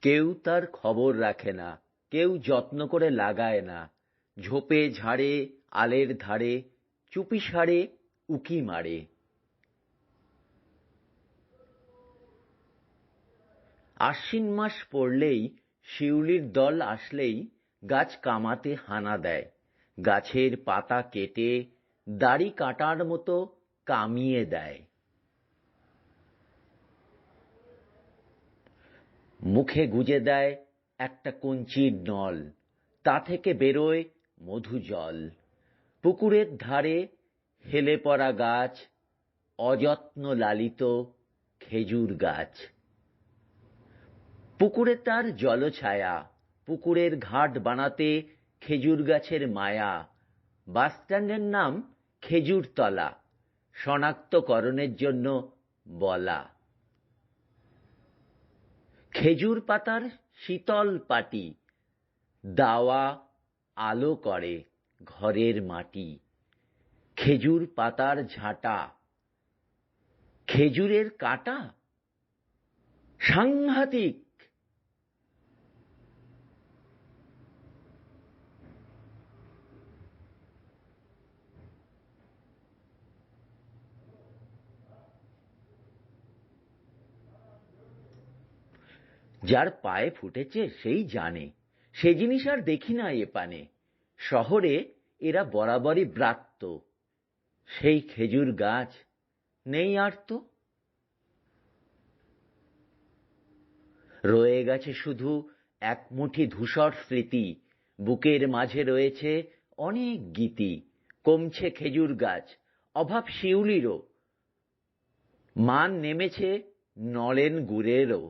কেউ তার খবর রাখে না, কেউ যত্ন করে লাগায় না, ঝোপে ঝাড়ে আলের ধারে চুপিসারে উকি মারে। আশ্বিন মাস পড়লেই, শিউলির দল আসলেই গাছ কামাতে হানা দেয়, গাছের পাতা কেটে দাড়ি কাটার মতো কামিয়ে দেয়। মুখে গুজে দেয় একটা কঞ্চির নল, তা থেকে বেরোয় মধু জল। পুকুরের ধারে হেলে পড়া গাছ, অযত্ন লালিত খেজুর গাছ। পুকুরে তার জলছায়া, পুকুরের ঘাট বানাতে খেজুর গাছের মায়া। বাসস্ট্যান্ডের নাম খেজুরতলা, শনাক্তকরণের জন্য বলা। খেজুর পাতার শীতল পাটি, দাওয়া আলো করে ঘরের মাটি। খেজুর পাতার ঝাঁটা, খেজুরের কাঁটা সাংঘাতিক। যার পায়ে ফুটেছে সেই জানে, সে জিনিস আর দেখি না এ পানে। শহরে এরা বরাবরই ব্রাত্য, সেই খেজুর গাছ নেই আর তো। রয়ে গেছে শুধু এক মুঠি ধূসর স্মৃতি, বুকের মাঝে রয়েছে অনেক গীতি। কমছে খেজুর গাছ, অভাব শিউলিরও, মান নেমেছে নলেন গুড়েরও।